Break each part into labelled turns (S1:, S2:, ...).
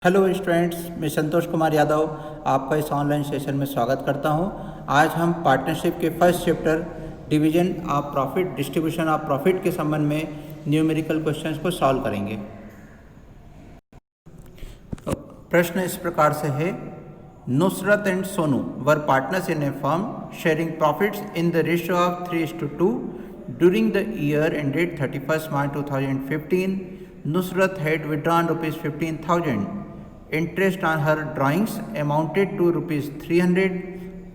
S1: Hello students, मैं संतोष कुमार यादव आपका इस ऑनलाइन सेशन में स्वागत करता हूं। आज हम पार्टनरशिप के first chapter division of profit, distribution of profit के संबंध में न्यूमेरिकल क्वेश्चंस को सॉल्व करेंगे। तो प्रश्न इस प्रकार से है, Nusrat and Sonu were partners in a firm sharing profits in the ratio of 3:2 during the year ended 31 March 2015. Nusrat had withdrawn rupees 15,000. Interest on her drawings amounted to rupees 300.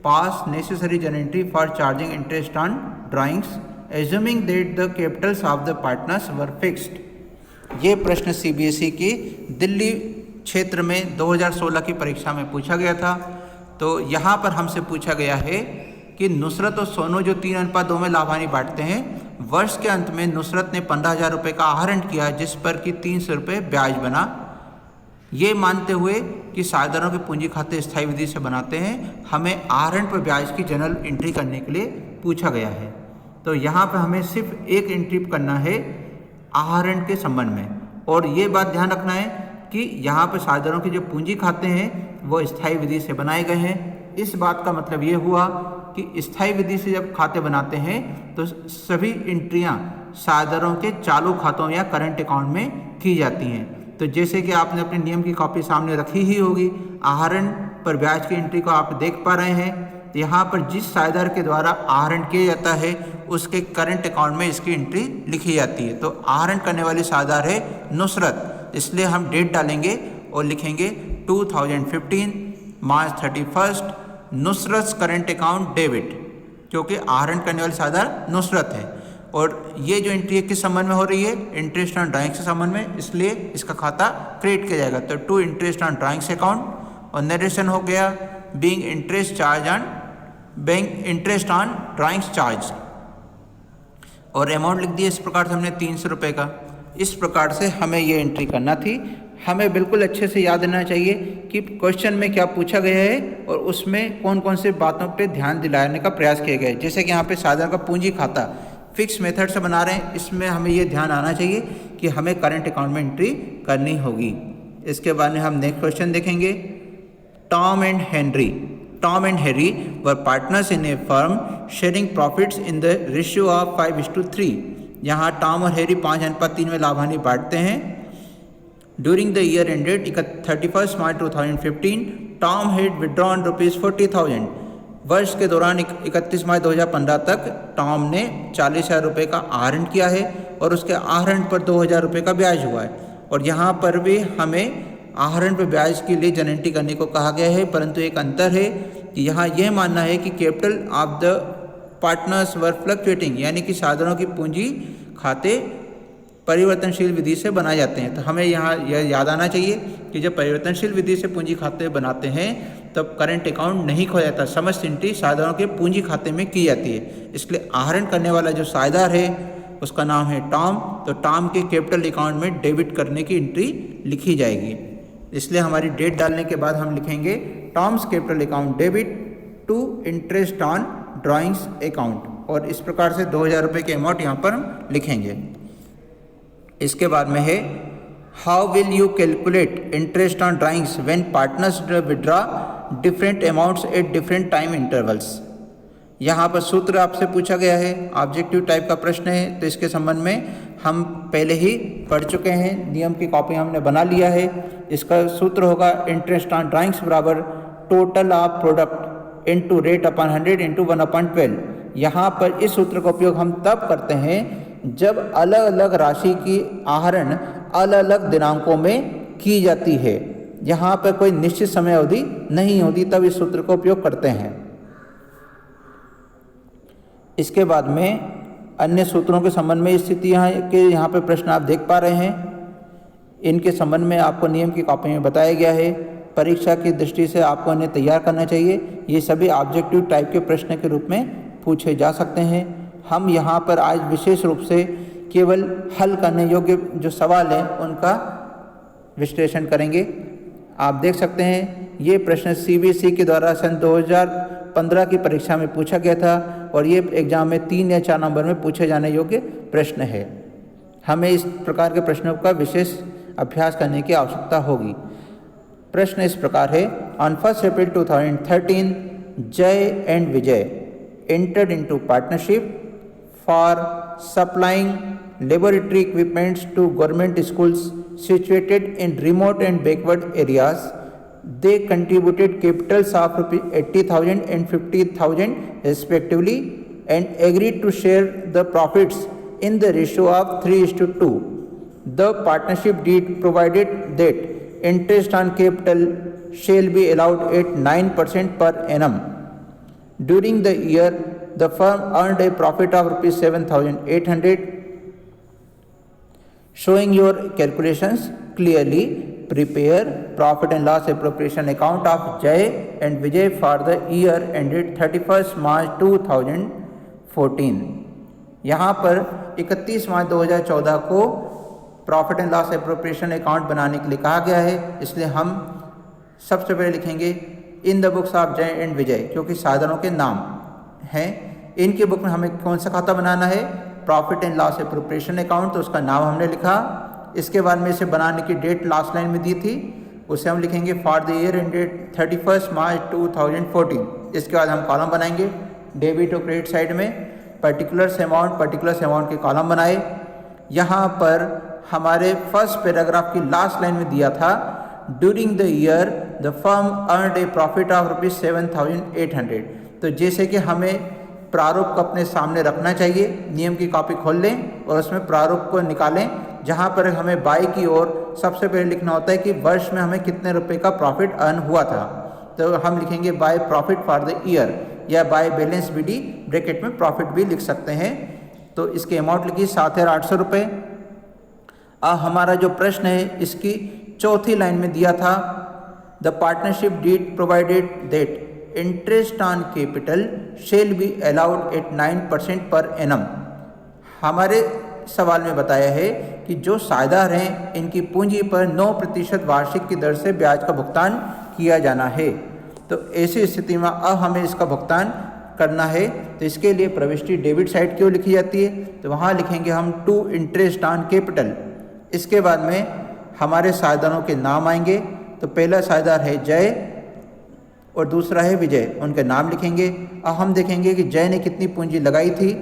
S1: Pass necessary journal entry for charging interest on drawings, assuming that the capitals of the partners were fixed. ये प्रश्न CBSE की दिल्ली क्षेत्र में 2016 की परीक्षा में पूछा गया था। तो यहाँ पर हमसे पूछा गया है कि नुसरत और सोनू जो 3:2 में लाभानी बांटते हैं, वर्ष के अंत में नुसरत ने 15,000 रुपये का आहरण किया, जिस पर कि 300 रुपये ब्याज बना। ये मानते हुए कि साझेदारों के पूंजी खाते स्थायी विधि से बनाते हैं, हमें आहरण पर ब्याज की जनरल एंट्री करने के लिए पूछा गया है। तो यहाँ पर हमें सिर्फ एक एंट्री करना है आहरण के संबंध में, और ये बात ध्यान रखना है कि यहाँ पर साझेदारों के जो पूंजी खाते हैं वो स्थायी विधि से बनाए गए हैं। इस बात का मतलब ये हुआ कि स्थायी विधि से जब खाते बनाते हैं तो सभी एंट्रियां साझेदारों के चालू खातों या करंट अकाउंट में की जाती हैं। तो जैसे कि आपने अपने नियम की कॉपी सामने रखी ही होगी, आहरण पर ब्याज की एंट्री को आप देख पा रहे हैं। तो यहाँ पर जिस साझेदार के द्वारा आहरण किया जाता है उसके करंट अकाउंट में इसकी एंट्री लिखी जाती है। तो आहरण करने वाली साझेदार है नुसरत, इसलिए हम डेट डालेंगे और लिखेंगे 2015 March 31 Nusrat current account debit, क्योंकि आहरण करने वाली साझेदार नुसरत है। और ये जो एंट्री है किस संबंध में हो रही है? इंटरेस्ट ऑन ड्राइंग्स के संबंध में, इसलिए इसका खाता क्रिएट किया जाएगा। तो to interest on drawings account, और नरेशन हो गया being interest charge on bank interest on drawings charge, और अमाउंट लिख दिया इस प्रकार से हमने 300 रुपये का। इस प्रकार से हमें ये एंट्री करना थी। हमें बिल्कुल अच्छे से याद रहना चाहिए कि क्वेश्चन में क्या पूछा गया है और उसमें कौन कौन से बातों पे ध्यान दिलाने का प्रयास किया गया है। जैसे कि यहाँ पे साझेदार का पूंजी खाता फिक्स मेथड से बना रहे हैं, इसमें हमें ये ध्यान आना चाहिए कि हमें करंट अकाउंट में एंट्री करनी होगी। इसके बाद में हम नेक्स्ट क्वेश्चन देखेंगे। Tom and Harry were partners in a firm sharing profits in the ratio of 5:3। यहाँ टॉम और हैरी 5:3 में लाभानी बांटते हैं। During the year ended 31 March 2015, Tom had withdrawn rupees 40,000. वर्ष के दौरान 31 मार्च 2015 तक टॉम ने 40,000 रुपये का आहरण किया है, और उसके आहरण पर 2,000 रुपये का ब्याज हुआ है। और यहाँ पर भी हमें आहरण पर ब्याज के लिए जनरल एंट्री करने को कहा गया है, परंतु एक अंतर है कि यहाँ यह मानना है कि capital of the partners were fluctuating, यानी कि साझेदारों की पूंजी खाते परिवर्तनशील विधि से बनाए जाते हैं। तो हमें यहाँ यह याद आना चाहिए कि जब परिवर्तनशील विधि से पूंजी खाते बनाते हैं तब करंट अकाउंट नहीं खोया जाता, समस्त एंट्री साझेदारों के पूंजी खाते में की जाती है। इसलिए आहरण करने वाला जो साझेदार है उसका नाम है टॉम, तो टॉम के कैपिटल अकाउंट में डेबिट करने की एंट्री लिखी जाएगी। इसलिए हमारी डेट डालने के बाद हम लिखेंगे Tom's capital account debit to interest on drawings account, और इस प्रकार से 2,000 रुपये के अमाउंट यहाँ पर हम लिखेंगे। इसके बाद में है how will you calculate interest on drawings when partners withdraw different amounts at different time intervals. यहाँ पर सूत्र आपसे पूछा गया है, ऑब्जेक्टिव टाइप का प्रश्न है, तो इसके संबंध में हम पहले ही पढ़ चुके हैं, नियम की कॉपी हमने बना लिया है। इसका सूत्र होगा इंटरेस्ट ऑन ड्राइंग्स बराबर total of product into rate upon 100 into 1/12। यहाँ पर इस सूत्र का उपयोग हम तब करते हैं जब अलग अलग राशि की आहरण अलग अलग दिनांकों में की जाती है, यहाँ पर कोई निश्चित समय अवधि नहीं होती, तब इस सूत्र का उपयोग करते हैं। इसके बाद में अन्य सूत्रों के संबंध में स्थितियाँ के यहाँ पर प्रश्न आप देख पा रहे हैं, इनके संबंध में आपको नियम की कॉपी में बताया गया है। परीक्षा की दृष्टि से आपको इन्हें तैयार करना चाहिए। ये सभी ऑब्जेक्टिव टाइप के प्रश्न के रूप में पूछे जा सकते हैं। हम यहाँ पर आज विशेष रूप से केवल हल करने योग्य जो सवाल हैं उनका विश्लेषण करेंगे। आप देख सकते हैं ये प्रश्न CBSE के द्वारा सन 2015 की परीक्षा में पूछा गया था, और ये एग्जाम में 3 या 4 नंबर में पूछे जाने योग्य प्रश्न है। हमें इस प्रकार के प्रश्नों का विशेष अभ्यास करने की आवश्यकता होगी। प्रश्न इस प्रकार है, ऑन 1 अप्रैल 2013 जय and Vijay entered into partnership for supplying laboratory equipments to government schools situated in remote and backward areas. They contributed capitals of ₹80,000 and ₹50,000 respectively and agreed to share the profits in the ratio of 3:2. The partnership deed provided that interest on capital shall be allowed at 9% per annum. During the year, the firm earned a profit of ₹7,800. Showing your calculations clearly, prepare profit and loss appropriation account of Jay and Vijay for the year ended 31st March 2014. यहाँ पर 31 मार्च 2014 को profit and loss appropriation account बनाने के लिए कहा गया है, इसलिए हम सबसे पहले लिखेंगे इन द बुक्स ऑफ जय एंड विजय, क्योंकि साधनों के नाम हैं। इनकी बुक में हमें कौन सा खाता बनाना है, profit and loss appropriation account, तो उसका नाम हमने लिखा। इसके बाद में इसे बनाने की डेट लास्ट लाइन में दी थी, उसे हम लिखेंगे फॉर द ईयर एंडेड 31 मार्च 2014। इसके बाद हम कॉलम बनाएंगे डेबिट और क्रेडिट साइड में, पर्टिकुलर्स अमाउंट के कॉलम बनाए। यहाँ पर हमारे फर्स्ट पैराग्राफ की लास्ट लाइन में दिया था, during the year the firm earned A profit of ₹7,800। तो जैसे कि हमें प्रारूप को अपने सामने रखना चाहिए, नियम की कॉपी खोल लें और उसमें प्रारूप को निकालें, जहाँ पर हमें बाई की ओर सबसे पहले लिखना होता है कि वर्ष में हमें कितने रुपए का प्रॉफिट अर्न हुआ था। तो हम लिखेंगे by profit for the year, या बाय बैलेंस BD ब्रैकेट में प्रॉफिट भी लिख सकते हैं। तो इसकी अमाउंट लिखी 7,800 रुपये। हमारा जो प्रश्न है इसकी चौथी लाइन में दिया था, the partnership deed provided that interest on capital shall be allowed at 9% per annum. हमारे सवाल में बताया है कि जो साझेदार हैं इनकी पूंजी पर 9% वार्षिक की दर से ब्याज का भुगतान किया जाना है। तो ऐसी स्थिति में अब हमें इसका भुगतान करना है, तो इसके लिए प्रविष्टि डेबिट साइड क्यों लिखी जाती है, तो वहाँ लिखेंगे हम टू इंटरेस्ट ऑन कैपिटल। इसके बाद में हमारे साझेदारों के नाम आएंगे, तो पहला साझेदार है जय और दूसरा है विजय, उनके नाम लिखेंगे। अब हम देखेंगे कि जय ने कितनी पूंजी लगाई थी।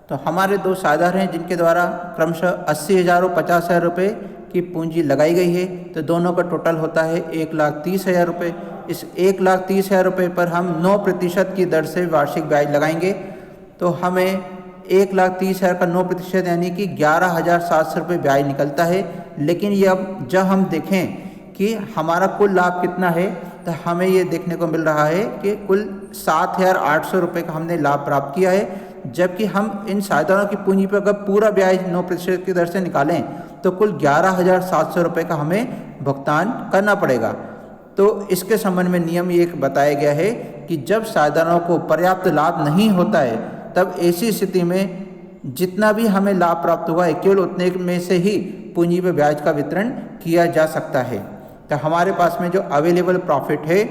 S1: तो हमारे दो साझेदार हैं जिनके द्वारा क्रमशः 80,000 और 50,000 रुपये की पूंजी लगाई गई है, तो दोनों का टोटल होता है 1,30,000 रुपये। इस 1,30,000 रुपये पर हम 9% की दर से वार्षिक ब्याज लगाएंगे, तो हमें 1,30,000 का 9% यानी कि 11,700 रुपये ब्याज निकलता है। लेकिन ये अब जब हम देखें कि हमारा कुल लाभ कितना है, तो हमें ये देखने को मिल रहा है कि कुल 7,800 रुपये का हमने लाभ प्राप्त किया है, जबकि हम इन साझेदारों की पूंजी पर अगर पूरा ब्याज 9% की दर से निकालें तो कुल 11,700 रुपये का हमें भुगतान करना पड़ेगा। तो इसके संबंध में नियम ये बताया गया है कि जब साझेदारों को पर्याप्त लाभ नहीं होता है, तब ऐसी स्थिति में जितना भी हमें लाभ प्राप्त हुआ है केवल उतने में से ही पूंजी पर ब्याज का वितरण किया जा सकता है। तो हमारे पास में जो अवेलेबल प्रॉफिट है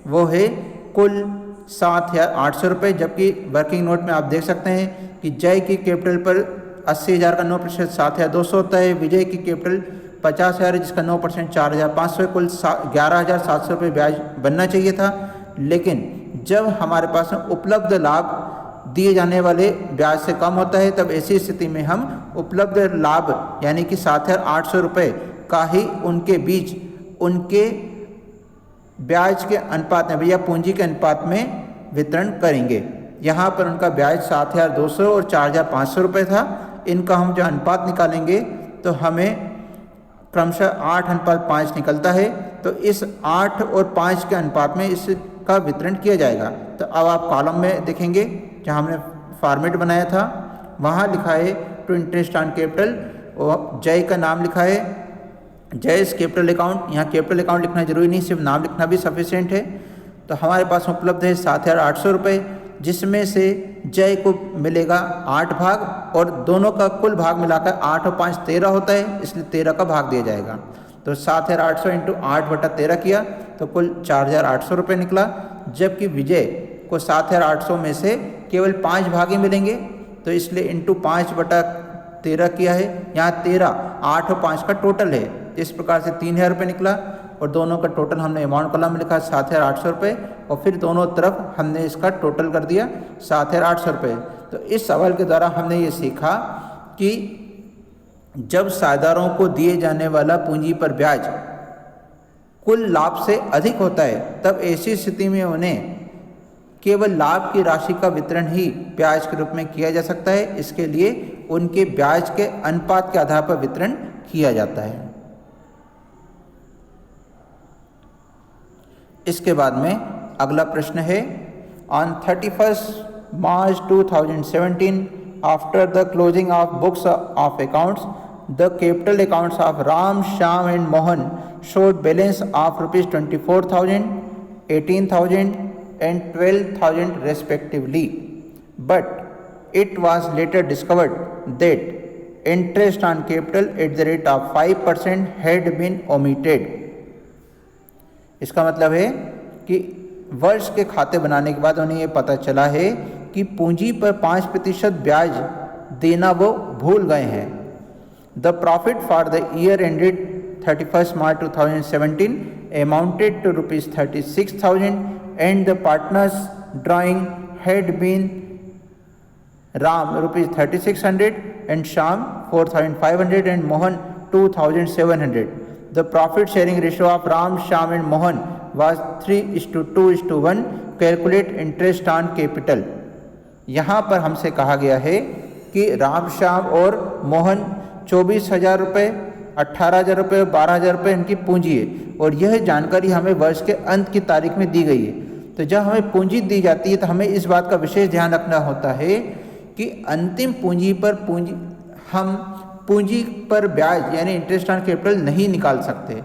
S1: वो है कुल 7,800 रुपये, जबकि वर्किंग नोट में आप देख सकते हैं कि जय की कैपिटल पर 80,000 का 9% 7,200 होता है, विजय की कैपिटल 50,000 है जिसका 9% 4,500 है, कुल 11,700 रुपये ब्याज बनना चाहिए था। लेकिन जब हमारे पास उपलब्ध लाभ दिए जाने वाले ब्याज से कम होता है, तब ऐसी स्थिति में हम उपलब्ध लाभ यानी कि 7,800 रुपये का ही उनके बीच उनके ब्याज के अनुपात में भैया पूंजी के अनुपात में वितरण करेंगे। यहाँ पर उनका ब्याज 7,200 और 4,500 रुपये था। इनका हम जो अनुपात निकालेंगे तो हमें क्रमशः 8:5 निकलता है। तो इस 8 और 5 के अनुपात में इसका वितरण किया जाएगा। तो अब आप कॉलम में देखेंगे जहाँ हमने फॉर्मेट बनाया था, वहाँ लिखा है टू इंटरेस्ट ऑन कैपिटल और जय का नाम लिखा है जयस कैपिटल अकाउंट। यहाँ कैपिटल अकाउंट लिखना जरूरी नहीं, सिर्फ नाम लिखना भी सफिशिएंट है। तो हमारे पास उपलब्ध है 7,800 रुपये, जिसमें से जय को मिलेगा 8 भाग और दोनों का कुल भाग मिलाकर 8 और 5 13 होता है, इसलिए 13 का भाग दिया जाएगा। तो 7,800 इंटू 8/13 किया तो कुल 4,800 रुपये निकला। जबकि विजय को 7,800 में से केवल 5 भाग ही मिलेंगे, तो इसलिए इंटू 5/13 13 किया है, यहाँ 13 8 और 5 का टोटल है। इस प्रकार से 3000 रुपये निकला और दोनों का टोटल हमने अमाउंट कॉलम में लिखा 7800 रुपये और फिर दोनों तरफ हमने इसका टोटल कर दिया 7800 रुपये। तो इस सवाल के द्वारा हमने ये सीखा कि जब साझेदारों को दिए जाने वाला पूंजी पर ब्याज कुल लाभ से अधिक होता है तब ऐसी स्थिति में उन्हें केवल लाभ की राशि का वितरण ही ब्याज के रूप में किया जा सकता है। इसके लिए उनके ब्याज के अनुपात के आधार पर वितरण किया जाता है। इसके बाद में अगला प्रश्न है, on 31 March 2017 after the closing of books of accounts the capital accounts of Ram, Shyam and Mohan showed balance of rupees 24,000, 18,000 and 12,000 respectively. But it was later discovered that interest on capital at the rate of 5% had been omitted. इसका मतलब है कि वर्ष के खाते बनाने के बाद उन्हें ये पता चला है कि पूंजी पर 5% ब्याज देना वो भूल गए हैं। The profit for the year ended 31st March 2017 amounted to rupees 36,000 and the partners drawing had been Ram rupees 3,600 and Sham 4,500 and Mohan 2,700. The profit sharing ratio of Ram, Sham and Mohan was 3:2:1. Calculate interest on capital. यहाँ पर हमसे कहा गया है कि राम, श्याम और मोहन 24,000 रुपये, 18,000 रुपये और 12,000 रुपये इनकी पूंजी है और यह जानकारी हमें वर्ष के अंत की तारीख में दी गई है। तो जब हमें पूंजी दी जाती है तो हमें इस बात का विशेष ध्यान रखना होता है कि अंतिम पूंजी पर ब्याज यानी इंटरेस्ट ऑन कैपिटल नहीं निकाल सकते।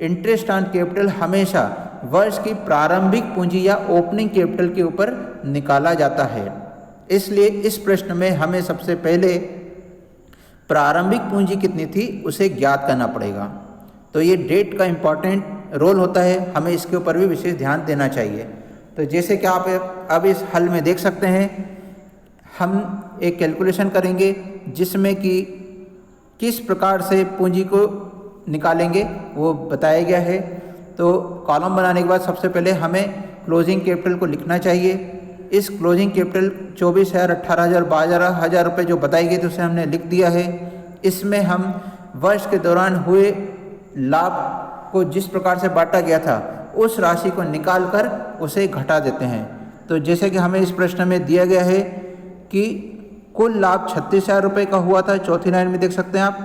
S1: इंटरेस्ट ऑन कैपिटल हमेशा वर्ष की प्रारंभिक पूंजी या ओपनिंग कैपिटल के ऊपर निकाला जाता है। इसलिए इस प्रश्न में हमें सबसे पहले प्रारंभिक पूंजी कितनी थी उसे ज्ञात करना पड़ेगा। तो ये डेट का इम्पॉर्टेंट रोल होता है, हमें इसके ऊपर भी विशेष ध्यान देना चाहिए। तो जैसे कि आप अब इस हल में देख सकते हैं, हम एक कैलकुलेशन करेंगे जिसमें कि किस प्रकार से पूंजी को निकालेंगे वो बताया गया है। तो कॉलम बनाने के बाद सबसे पहले हमें क्लोजिंग कैपिटल को लिखना चाहिए। इस क्लोजिंग कैपिटल 24,000, 18,000, 12,000 रुपये जो बताई गई थी उसे हमने लिख दिया है। इसमें हम वर्ष के दौरान हुए लाभ को जिस प्रकार से बांटा गया था उस राशि को निकाल कर उसे घटा देते हैं। तो जैसे कि हमें इस प्रश्न में दिया गया है कि कुल लाभ 36,000 रुपये का हुआ था। चौथी लाइन में देख सकते हैं आप,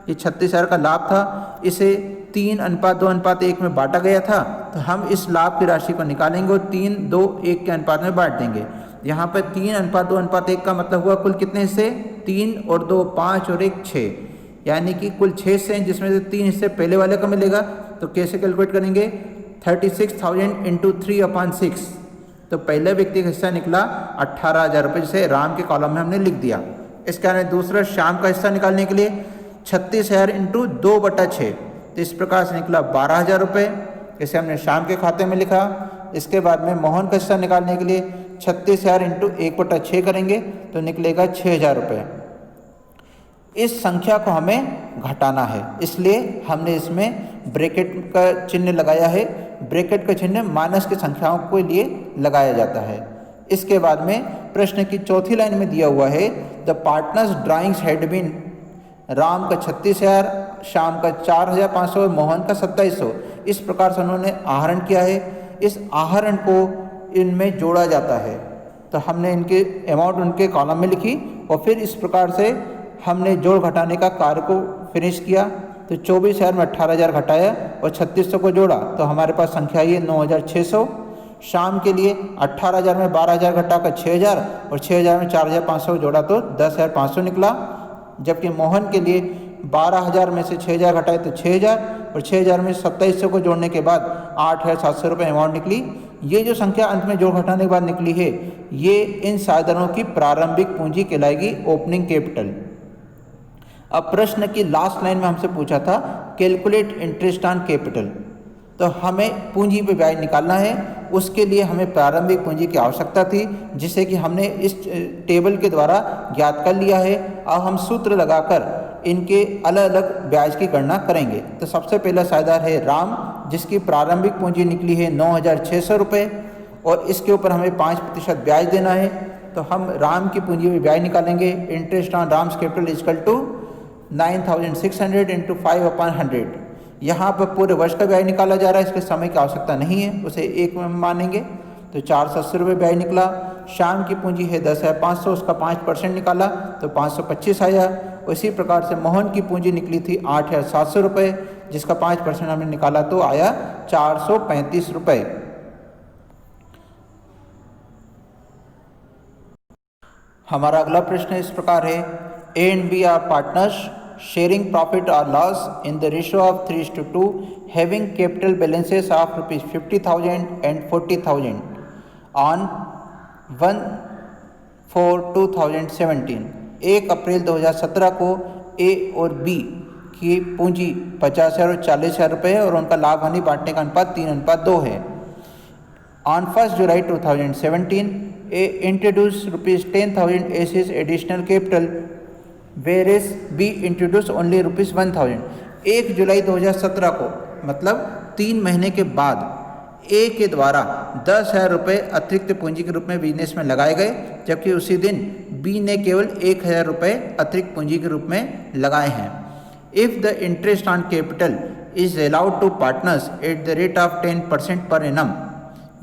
S1: ये 36,000 का लाभ था, इसे 3:2:1 में बांटा गया था। तो हम इस लाभ की राशि को निकालेंगे और 3:2:1 के अनुपात में बांट देंगे। यहाँ पर 3:2:1 का मतलब हुआ कुल कितने हिस्से, 3 और 2 5 और 1 6, यानी कि कुल 6 हिस्से हैं जिसमें से 3 हिस्से पहले वाले को मिलेगा। तो कैसे कैलकुलेट करेंगे, 36,000 इंटू 3/6। तो पहले व्यक्ति का हिस्सा निकला 18,000 रुपये, जिसे राम के कॉलम में हमने लिख दिया। इसके कारण दूसरा श्याम का हिस्सा निकालने के लिए 36,000 इंटू 2/6, तो इस प्रकार से निकला 12,000 रुपये, इसे हमने श्याम के खाते में लिखा। इसके बाद में मोहन का हिस्सा निकालने के लिए 36,000 इंटू 1/6 करेंगे तो निकलेगा 6,000 रुपये। इस संख्या को हमें घटाना है, इसलिए हमने इसमें ब्रैकेट का चिन्ह लगाया है। ब्रैकेट का चिन्ह माइनस की संख्याओं के लिए लगाया जाता है। इसके बाद में प्रश्न की चौथी लाइन में दिया हुआ है, the partners drawings had been, Ram का 36,000, श्याम का 4,500 और मोहन का 2,700। इस प्रकार से उन्होंने आहरण किया है। इस आहरण को इनमें जोड़ा जाता है। तो हमने इनके अमाउंट उनके कॉलम में लिखी और फिर इस प्रकार से हमने जोड़ घटाने का कार्य को फिनिश किया। तो 24,000 में 18,000 घटाया और 3,600 को जोड़ा तो हमारे पास संख्या आई है 9,600। शाम के लिए 18,000 में 12,000 घटा कर 6,000 और 6,000 में 4,500 जोड़ा तो 10,500 निकला। जबकि मोहन के लिए 12,000 में से 6,000 घटाए तो 6,000 और 6,000 में 2,700 को जोड़ने के बाद 8,700 रुपये अमाउंट निकली। ये जो संख्या अंत में जोड़ घटाने के बाद निकली है, ये इन साधनों की प्रारंभिक पूंजी कहलाएगी, ओपनिंग कैपिटल। अब प्रश्न की लास्ट लाइन में हमसे पूछा था कैलकुलेट इंटरेस्ट ऑन कैपिटल, तो हमें पूंजी पे ब्याज निकालना है। उसके लिए हमें प्रारंभिक पूंजी की आवश्यकता थी, जिसे कि हमने इस टेबल के द्वारा ज्ञात कर लिया है। अब हम सूत्र लगाकर इनके अलग अलग ब्याज की गणना करेंगे। तो सबसे पहला साझेदार है राम, जिसकी प्रारंभिक पूंजी निकली है 9,600 रुपये और इसके ऊपर हमें 5% ब्याज देना है। तो हम राम की पूंजी में ब्याज निकालेंगे। Interest on Ram's capital equal to 9,600 into 5/100। यहाँ पर पूरे वर्ष का ब्याज निकाला जा रहा है, इसके समय की आवश्यकता नहीं है, उसे एक में मानेंगे। तो 480 रुपये ब्याज निकला। श्याम की पूंजी है 10,500, उसका 5% निकाला तो 525 आया। उसी प्रकार से मोहन की पूंजी निकली थी 8,700 रुपये, जिसका 5% हमने निकाला तो आया 435 रुपये। हमारा अगला प्रश्न इस प्रकार है, A and B are partners sharing profit or loss in the ratio of 3:2, having capital balances of ₹50,000 and ₹40,000 on 1/4/2017। 1 अप्रैल 2017 को ए और बी की पूंजी 50,000 और 40,000 रुपये है और उनका लाभ हानि बांटने का अनुपात 3:2 है। On 1 July 2017, A introduced ₹10,000 as his additional capital, whereas B introduced only ₹1,000। 1 जुलाई 2017 को मतलब 3 महीने के बाद ए के द्वारा 10,000 रुपये अतिरिक्त पूंजी के रूप में बिजनेस में लगाए गए, जबकि उसी दिन बी ने केवल 1,000 रुपये अतिरिक्त पूंजी के रूप में लगाए हैं। If the interest on capital is allowed to partners at the rate of 10% per annum,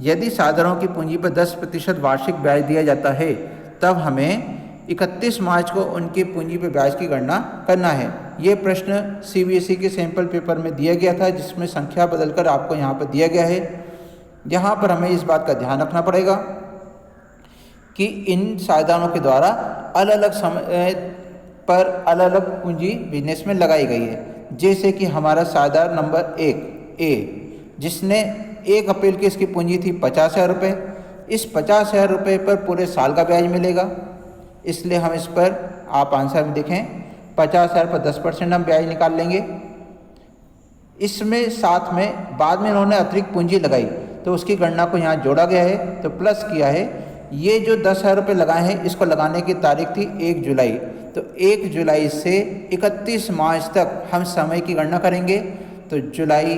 S1: यदि साझेदारों की पूंजी पर 10% वार्षिक ब्याज दिया जाता है, तब हमें 31 मार्च को उनकी पूंजी पर ब्याज की गणना करना है। ये प्रश्न CBSE के सैंपल पेपर में दिया गया था, जिसमें संख्या बदलकर आपको यहाँ पर दिया गया है। यहाँ पर हमें इस बात का ध्यान रखना पड़ेगा कि इन साझेदारों के द्वारा अलग अलग समय पर अलग अलग पूंजी बिजनेस में लगाई गई है। जैसे कि हमारा साझेदार नंबर 1 ए, जिसने 1 अप्रैल की इसकी पूंजी थी 50,000 रुपये। इस 50,000 रुपये पर पूरे साल का ब्याज मिलेगा, इसलिए हम इस पर आप आंसर में देखें 50,000 पर 10% हम ब्याज निकाल लेंगे। इसमें साथ में बाद में इन्होंने अतिरिक्त पूंजी लगाई तो उसकी गणना को यहाँ जोड़ा गया है, तो प्लस किया है। ये जो 10,000 रुपये लगाए हैं, इसको लगाने की तारीख थी 1 जुलाई, तो 1 जुलाई से 31 मार्च तक हम समय की गणना करेंगे। तो जुलाई,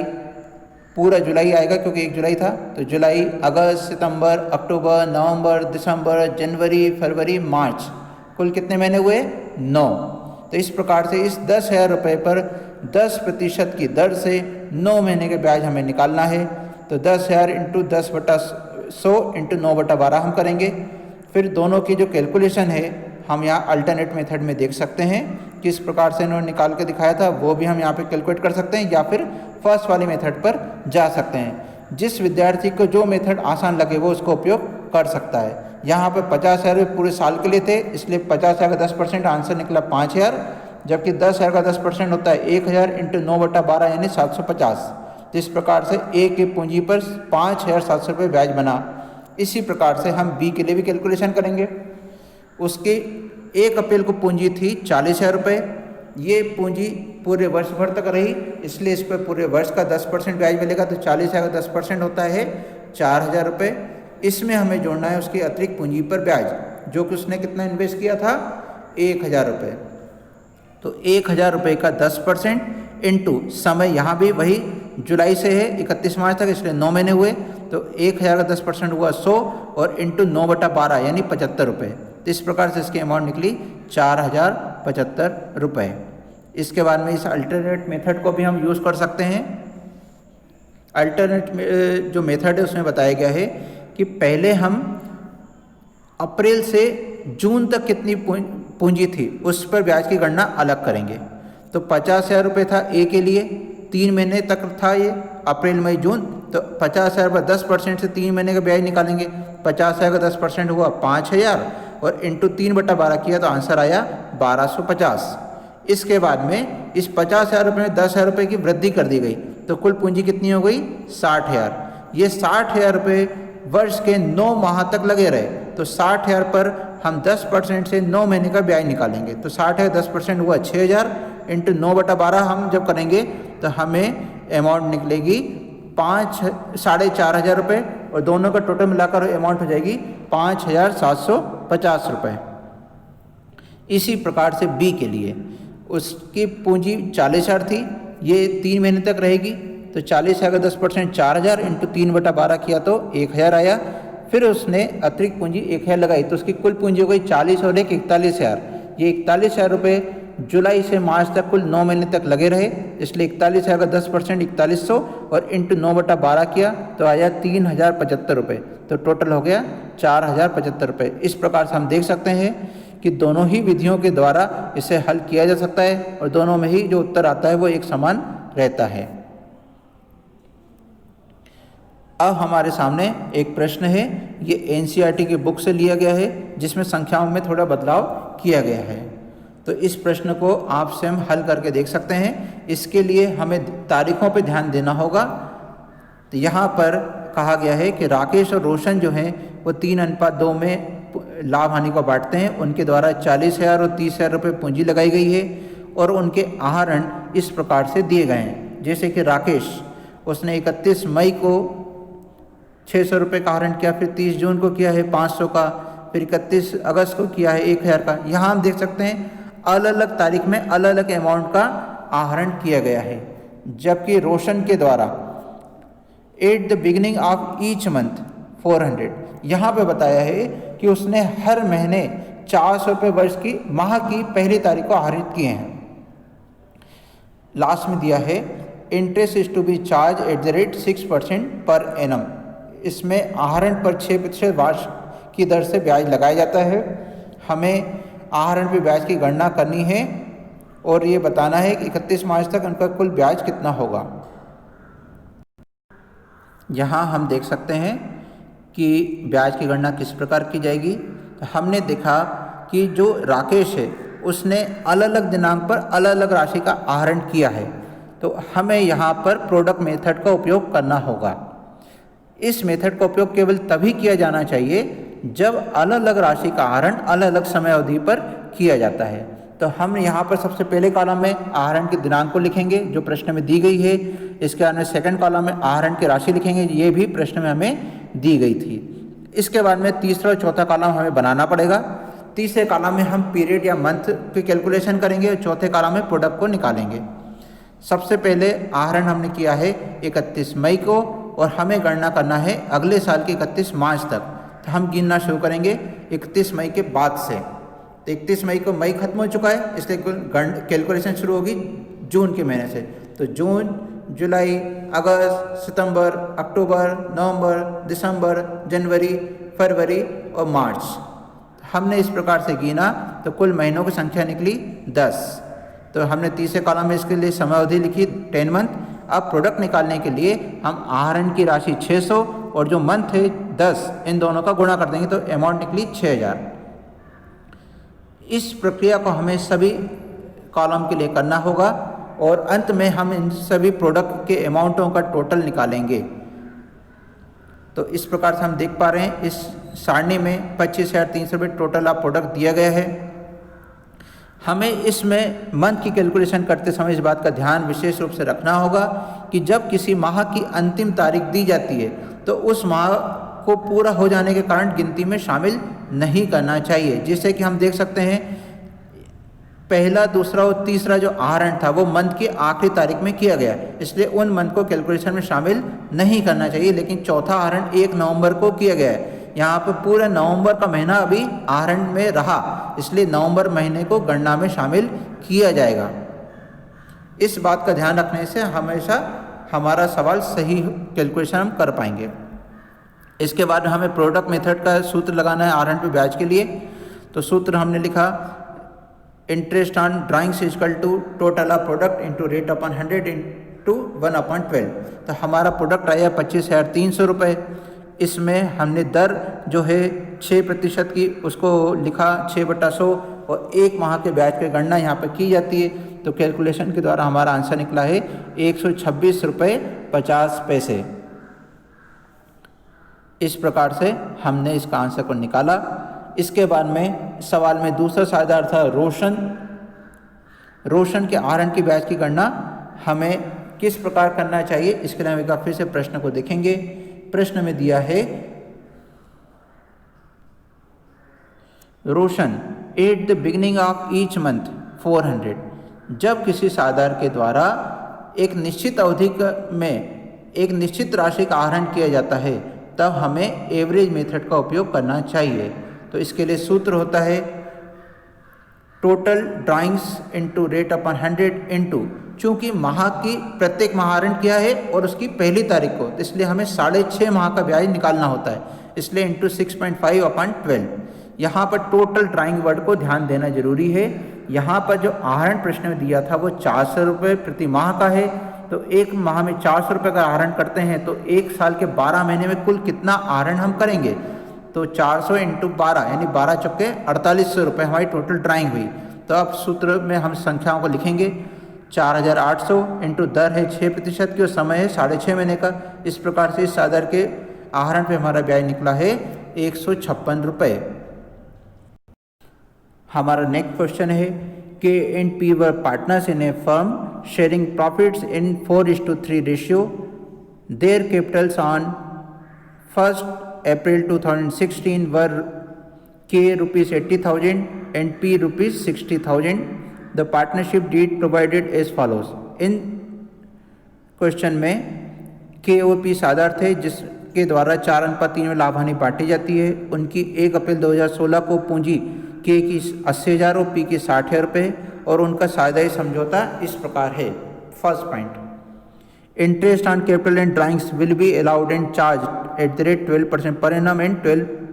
S1: पूरा जुलाई आएगा क्योंकि 1 जुलाई था, तो जुलाई, अगस्त, सितंबर, अक्टूबर, नवंबर, दिसंबर, जनवरी, फरवरी, मार्च, कुल कितने महीने हुए? 9। तो इस प्रकार से इस 10,000 रुपये पर 10% की दर से 9 महीने के ब्याज हमें निकालना है। तो 10,000 इंटू 10/100 इंटू 9/12 हम करेंगे। फिर दोनों की जो कैलकुलेशन है हम यहाँ अल्टरनेट मेथड में देख सकते हैं, किस प्रकार से इन्होंने निकाल के दिखाया था वो भी हम यहाँ पे कैलकुलेट कर सकते हैं, या फिर फर्स्ट वाली मेथड पर जा सकते हैं। जिस विद्यार्थी को जो मेथड आसान लगे वो उसको उपयोग कर सकता है। यहाँ पे 50,000 पूरे साल के लिए थे, इसलिए 50,000 का 10% आंसर निकला 5,000, जबकि 10,000 का 10% होता है 1,000 इंटू 9/12 यानी 750। तो इस प्रकार से ए की पूंजी पर 5,700 रुपये ब्याज बना। इसी प्रकार से हम बी के लिए भी कैलकुलेशन करेंगे। उसके 1 अप्रैल को पूंजी थी 40,000 रुपये। ये पूंजी पूरे वर्ष भर तक रही, इसलिए इस पर पूरे वर्ष का 10% ब्याज मिलेगा। तो 40,000 का 10% होता है 4,000 रुपये। इसमें हमें जोड़ना है उसकी अतिरिक्त पूंजी पर ब्याज, जो कि उसने कितना इन्वेस्ट किया था? 1,000 रुपये। तो 1,000 रुपये का 10% इंटू समय, यहाँ भी वही जुलाई से है 31 मार्च तक, इसलिए 9 महीने हुए। तो 1,000 का 10% हुआ 100 और इंटू 9/12 यानी 75 रुपये। तो इस प्रकार से इसकी अमाउंट निकली 4,075 रुपये। इसके बाद में इस अल्टरनेट मेथड को भी हम यूज़ कर सकते हैं। अल्टरनेट जो मेथड है उसमें बताया गया है कि पहले हम अप्रैल से जून तक कितनी पूंजी थी उस पर ब्याज की गणना अलग करेंगे। तो 50,000 रुपये था ए के लिए, 3 महीने तक था ये, अप्रैल मई जून। तो 50,000 पर 10% से 3 महीने का ब्याज निकालेंगे। 50,000 का 10% हुआ 5,000 और इंटू 3/12 किया तो आंसर आया 1,250। इसके बाद में इस 50,000 रुपये में 10,000 रुपये की वृद्धि कर दी गई, तो कुल पूंजी कितनी हो गई? 60,000। ये 60,000 रुपये वर्ष के 9 माह तक लगे रहे, तो 60,000 पर हम 10% से 9 महीने का ब्याज निकालेंगे। तो 60,000 10% हुआ 6,000 इंटू 9/12 हम जब करेंगे तो हमें अमाउंट निकलेगी 4,500 रुपये और दोनों का टोटल मिलाकर अमाउंट हो जाएगी 5,750 रुपये। इसी प्रकार से बी के लिए उसकी पूंजी 40,000 थी, ये 3 महीने तक रहेगी, तो 40,000 का 10% 4,000 इंटू 3/12 किया तो 1,000 आया। फिर उसने अतिरिक्त पूंजी 1,000 लगाई तो उसकी कुल पूंजी हो गई 40 और 41,000। ये 41,000 रुपये जुलाई से मार्च तक कुल 9 महीने तक लगे रहे, इसलिए 41,000 का 10% 4100 और इंटू 9/12 किया तो आया 3,075 रुपये, तो टोटल हो गया 4,075 रुपये। इस प्रकार से हम देख सकते हैं कि दोनों ही विधियों के द्वारा इसे हल किया जा सकता है और दोनों में ही जो उत्तर आता है वो एक समान रहता है। अब हमारे सामने एक प्रश्न है, ये एनसीईआरटी की बुक से लिया गया है जिसमें संख्याओं में थोड़ा बदलाव किया गया है। तो इस प्रश्न को आप स्वयं हल करके देख सकते हैं। इसके लिए हमें तारीखों पर ध्यान देना होगा। तो यहाँ पर कहा गया है कि राकेश और रोशन जो हैं वो 3:2 में लाभ हानि को बांटते हैं। उनके द्वारा 40,000 और 30,000 रुपये पूंजी लगाई गई है और उनके आहरण इस प्रकार से दिए गए हैं। जैसे कि राकेश उसने 31 मई को 600 रुपये का आहरण किया, फिर 30 जून को किया है 500 का, फिर 31 अगस्त को किया है 1,000 का। यहाँ हम देख सकते हैं अलग अलग तारीख में अलग अलग अमाउंट का आहरण किया गया है। जबकि रोशन के द्वारा eight the beginning of each month 400, यहाँ पे बताया है कि उसने हर महीने 400 रुपये वर्ष की माह की पहली तारीख को आहरित किए हैं। लास्ट में दिया है interest is to be charge at the rate 6% per annum. इसमें आहरण पर 6% वार्ष की दर से ब्याज लगाया जाता है। हमें आहरण पर ब्याज की गणना करनी है और ये बताना है कि 31 मार्च तक उनका कुल ब्याज कितना होगा। यहाँ हम देख सकते हैं कि ब्याज की गणना किस प्रकार की जाएगी। तो हमने देखा कि जो राकेश है उसने अलग अलग दिनांक पर अलग अलग राशि का आहरण किया है, तो हमें यहाँ पर प्रोडक्ट मेथड का उपयोग करना होगा। इस मेथड का उपयोग केवल तभी किया जाना चाहिए जब अलग अलग राशि का आहरण अलग अलग समय अवधि पर किया जाता है। तो हम यहाँ पर सबसे पहले कॉलम में आहरण के दिनांक को लिखेंगे जो प्रश्न में दी गई है। इसके बाद में सेकंड कॉलम में आहरण की राशि लिखेंगे, ये भी प्रश्न में हमें दी गई थी। इसके बाद में तीसरा और चौथा कॉलम हमें बनाना पड़ेगा। तीसरे कॉलम में हम पीरियड या मंथ की कैलकुलेशन करेंगे और चौथे कॉलम में प्रोडक्ट को निकालेंगे। सबसे पहले आहरण हमने किया है 31 मई को और हमें गणना करना है अगले साल के 31 मार्च तक। तो हम गिनना शुरू करेंगे 31 मई के बाद से। तो 31 मई को मई खत्म हो चुका है, इसलिए कैलकुलेशन शुरू होगी जून के महीने से। तो जून, जुलाई, अगस्त, सितंबर, अक्टूबर, नवंबर, दिसंबर, जनवरी, फरवरी और मार्च। हमने इस प्रकार से गिना तो कुल महीनों की संख्या निकली 10। तो हमने तीसरे कॉलम में इसके लिए समय अवधि लिखी 10 मंथ। अब प्रोडक्ट निकालने के लिए हम आहरण की राशि 600 और जो मंथ है 10, इन दोनों का गुणा कर देंगे तो अमाउंट निकली 6,000। इस प्रक्रिया को हमें सभी कॉलम के लिए करना होगा और अंत में हम इन सभी प्रोडक्ट के अमाउंटों का टोटल निकालेंगे। तो इस प्रकार से हम देख पा रहे हैं इस सारणी में 25,300 रुपये टोटल ऑफ प्रोडक्ट दिया गया है। हमें इसमें मंथ की कैलकुलेशन करते समय इस बात का ध्यान विशेष रूप से रखना होगा कि जब किसी माह की अंतिम तारीख दी जाती है तो उस माह को पूरा हो जाने के कारण गिनती में शामिल नहीं करना चाहिए। जिससे कि हम देख सकते हैं पहला, दूसरा और तीसरा जो आहरण था वो मंथ की आखिरी तारीख में किया गया, इसलिए उन मंथ को कैलकुलेशन में शामिल नहीं करना चाहिए। लेकिन चौथा आहरण 1 नवंबर को किया गया है। यहाँ पर पूरा नवंबर का महीना अभी आहरण में रहा, इसलिए नवंबर महीने को गणना में शामिल किया जाएगा। इस बात का ध्यान रखने से हमेशा हमारा सवाल सही कैलकुलेशन हम कर पाएंगे। इसके बाद हमें प्रोडक्ट मेथड का सूत्र लगाना है आहरण पे ब्याज के लिए। तो सूत्र हमने लिखा interest on drawings equal to total of product into rate upon 100 into 1/12। तो हमारा प्रोडक्ट आया 25,300 रुपये। इसमें हमने दर जो है 6% की उसको लिखा 6/100 और 1 माह के ब्याज की गणना यहाँ पर की जाती है। तो कैलकुलेशन के द्वारा हमारा आंसर निकला है 126 रुपये 50 पैसे। इस प्रकार से हमने इसका आंसर को निकाला। इसके बाद में सवाल में दूसरा साझेदार था रोशन के आहरण की ब्याज की गणना हमें किस प्रकार करना चाहिए। इसके लिए हम एक बार फिर से प्रश्न को देखेंगे प्रश्न में दिया है Roshan at the beginning of each month 400। जब किसी साधार के द्वारा एक निश्चित अवधि में एक निश्चित राशि का आहरण किया जाता है तब हमें एवरेज मेथड का उपयोग करना चाहिए। तो इसके लिए सूत्र होता है total drawings into rate upon 100 into, चूँकि माह की प्रत्येक माह आहरण किया है और उसकी पहली तारीख को, तो इसलिए हमें 6.5 माह का ब्याज निकालना होता है, इसलिए इंटू 6.5 अपॉन 12। यहाँ पर टोटल ड्राइंग वर्ड को ध्यान देना जरूरी है। यहाँ पर जो आहरण प्रश्न में दिया था वो 400 रुपये प्रति माह का है, तो एक माह में 400 रुपये का आहरण करते हैं तो एक साल के 12 महीने में कुल कितना आहरण हम करेंगे, तो 400 इंटू 12 यानी 12 चौके 4800 रुपये हमारी टोटल ड्राइंग हुई। तो अब सूत्र में हम संख्याओं को लिखेंगे 4800 इंटू दर है 6% की और समय है 6.5 महीने का। इस प्रकार से इस सादर के आहरण पे हमारा ब्याज निकला है 156 रुपये। हमारा नेक्स्ट क्वेश्चन है K and P were partners in a firm sharing profits in 4:3 ratio. Their capitals on 1 April 2016 were K ₹80,000 and P ₹60,000। The partnership deed provided as follows. In question में के और P साधार थे जिसके द्वारा 4:3 में लाभ हानि बांटी जाती है। उनकी 1 अप्रैल 2016 को पूंजी के की 80,000 और पी की 60,000 रुपये और उनका साझेदारी समझौता इस प्रकार है। First point, interest on capital and drawings will be allowed and charge at the rate 12% per annum and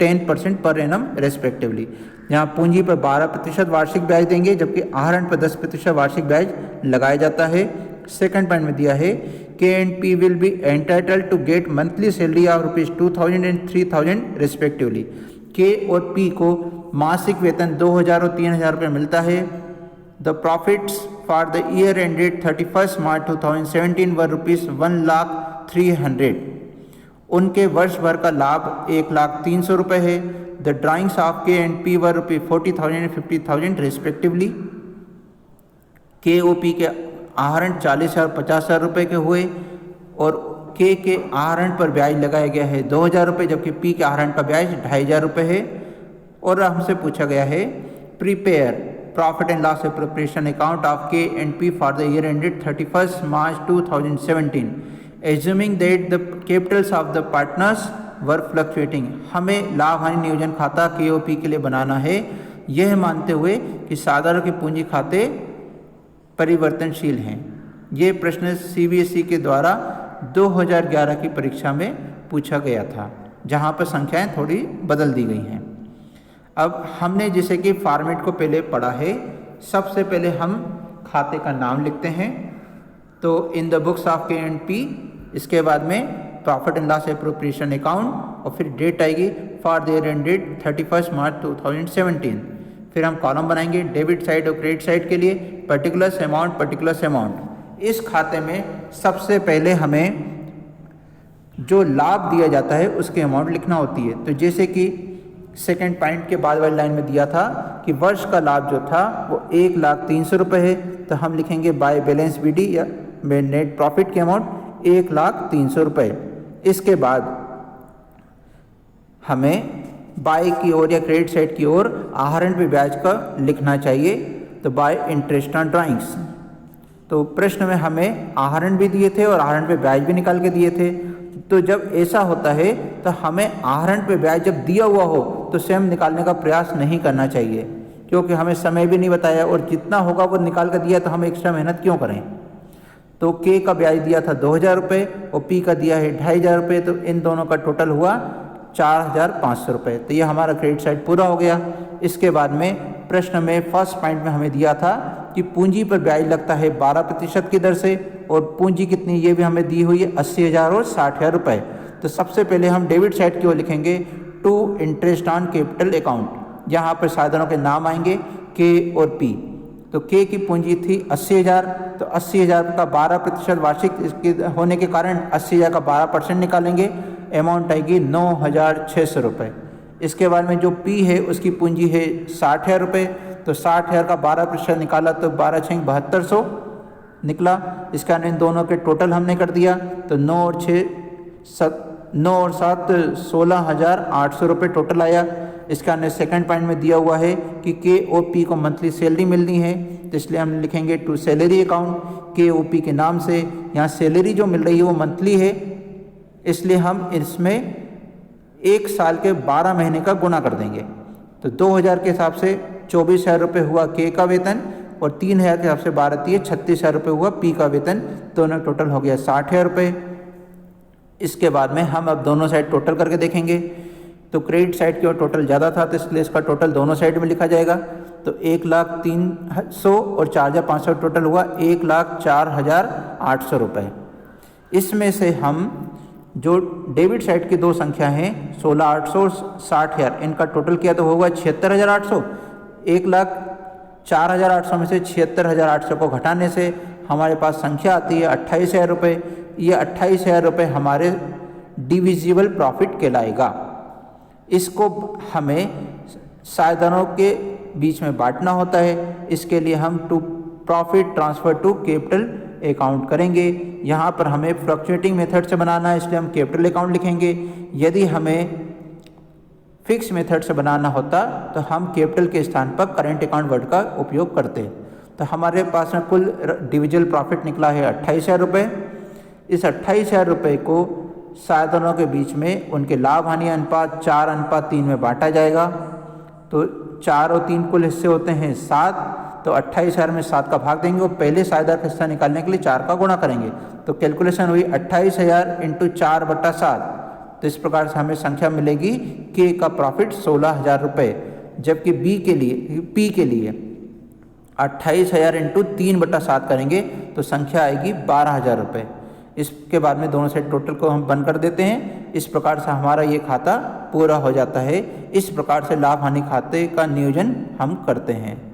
S1: 10% per annum respectively. यहाँ पूंजी पर 12% वार्षिक ब्याज देंगे जबकि आहरण पर 10% वार्षिक ब्याज लगाया जाता है। सेकंड पॉइंट में दिया है K and P will be entitled to get monthly salary of ₹2,000 and 3,000 respectively. K और पी को मासिक वेतन 2,000 और 3,000 रुपये मिलता है। The profits for the year ended 31 March 2017 वर ₹1,03,000। उनके वर्ष भर का लाभ 1,03,000 रुपये है। The drawings of K and P were ₹40,000 and 50,000 respectively. के ओ पी के आहरण 40,000 और 50,000 रुपये के हुए और के आहरण पर ब्याज लगाया गया है 2,000 रुपये जबकि पी के आहरण का ब्याज 2,500 रुपये है। और हमसे पूछा गया है prepare profit and loss appropriation account of K and P for the year ended 31 March 2017 assuming that the capitals of the partners were fluctuating. हमें लाभ हानि नियोजन खाता के ओ पी के लिए बनाना है, यह मानते हुए कि साधारण के पूंजी खाते परिवर्तनशील हैं। ये प्रश्न CBSE के द्वारा 2011 की परीक्षा में पूछा गया था, जहाँ पर संख्याएं थोड़ी बदल दी गई हैं। अब हमने जैसे कि फॉर्मेट को पहले पढ़ा है, सबसे पहले हम खाते का नाम लिखते हैं, तो in the books of K and P, इसके बाद में profit and loss appropriation account और फिर डेट आएगी for the year ended 31 March 2017। फिर हम कॉलम बनाएंगे डेबिट साइड और क्रेडिट साइड के लिए पर्टिकुलर्स अमाउंट। इस खाते में सबसे पहले हमें जो लाभ दिया जाता है उसके अमाउंट लिखना होती है। तो जैसे कि सेकेंड पॉइंट के बाद वाली लाइन में दिया था कि वर्ष का लाभ जो था वो 1,03,000 रुपये है, तो हम लिखेंगे बाय बैलेंस BD या नेट प्रॉफिट के अमाउंट 1,03,000 रुपये। इसके बाद हमें बाय की ओर या क्रेडिट साइड की ओर आहरण पे ब्याज का लिखना चाहिए, तो बाय इंटरेस्ट ऑन ड्राइंग्स। तो प्रश्न में हमें आहरण भी दिए थे और आहरण पे ब्याज भी निकाल के दिए थे। तो जब ऐसा होता है तो हमें आहरण पे ब्याज जब दिया हुआ हो तो स्वयं निकालने का प्रयास नहीं करना चाहिए, क्योंकि हमें समय भी नहीं बताया और जितना होगा वो निकाल कर दिया तो हम एक्स्ट्रा मेहनत क्यों करें। तो के का ब्याज दिया था 2,000 रुपये और पी का दिया है 2,500 रुपये, तो इन दोनों का टोटल हुआ 4,500 रुपये। तो ये हमारा क्रेडिट साइड पूरा हो गया। इसके बाद में प्रश्न में फर्स्ट पॉइंट में हमें दिया था कि पूंजी पर ब्याज लगता है 12% की दर से और पूंजी कितनी ये भी हमें दी हुई है 80,000 और 60,000 रुपये। तो सबसे पहले हम डेबिट साइड की ओर लिखेंगे to interest on capital account. यहाँ पर साधनों के नाम आएंगे के और पी। तो के की पूंजी थी 80,000, तो 80,000 का 12% वार्षिक इसके होने के कारण 80,000 का 12% निकालेंगे, अमाउंट आएगी 9,600 रुपये। इसके बाद में जो पी है उसकी पूंजी है 60,000 रुपये, तो 60,000 का 12% निकाला तो 12×6 7200 निकला। इसका इन दोनों के टोटल हमने कर दिया, तो 9 और 6 9 और 7 16,800 रुपये टोटल आया। इसका हमने सेकंड पॉइंट में दिया हुआ है कि KOP को मंथली सैलरी मिलनी है, तो इसलिए हम लिखेंगे टू सैलरी अकाउंट KOP के नाम से। यहाँ सैलरी जो मिल रही है वो मंथली है, इसलिए हम इसमें 1 साल के 12 महीने का गुणा कर देंगे। तो 2000 के हिसाब से 24,000 रुपये हुआ K का वेतन और 3,000 के हिसाब से 12 दिए 36,000 रुपये हुआ P का वेतन, दोनों टोटल हो गया 60,000 रुपये। इसके बाद में हम अब दोनों साइड टोटल करके देखेंगे। तो क्रेडिट साइड की ओर टोटल ज़्यादा था, तो इसलिए इसका टोटल दोनों साइड में लिखा जाएगा। तो 1,03,100 और 4,500 टोटल हुआ 1,04,800 रुपये। इसमें से हम जो डेबिट साइड की दो संख्या हैं 16,800 और 60,000, इनका टोटल किया तो होगा 76,800। 1,04,800 में से 76,800 को घटाने से हमारे पास संख्या आती है 28,000 रुपये। ये 28,000 रुपये हमारे डिविजिबल प्रॉफिट कहलाएगा। इसको हमें साझेदारों के बीच में बांटना होता है, इसके लिए हम to profit transfer to capital account करेंगे। यहाँ पर हमें फ्लक्चुएटिंग मेथड से बनाना है, इसलिए हम कैपिटल अकाउंट लिखेंगे। यदि हमें फिक्स मेथड से बनाना होता तो हम कैपिटल के स्थान पर करेंट अकाउंट वर्ड का उपयोग करते। तो हमारे पास में कुल डिविजिबल प्रॉफिट निकला है 28,000 रुपये। इस 28,000 रुपये को साझेदारों के बीच में उनके लाभ हानि अनुपात 4:3 में बांटा जाएगा। तो 4 और 3 कुल हिस्से होते हैं 7, तो 28,000 में 7 का भाग देंगे और पहले साझेदार का हिस्सा निकालने के लिए 4 का गुणा करेंगे। तो कैलकुलेशन हुई 28,000 × 4/7। तो इस प्रकार से हमें संख्या मिलेगी K का प्रॉफिट 16,000 रुपये, जबकि P के लिए 28,000 × 3/7 करेंगे तो संख्या आएगी 12,000 रुपये। इसके बाद में दोनों साइड टोटल को हम बंद कर देते हैं। इस प्रकार से हमारा ये खाता पूरा हो जाता है। इस प्रकार से लाभ हानि खाते का नियोजन हम करते हैं।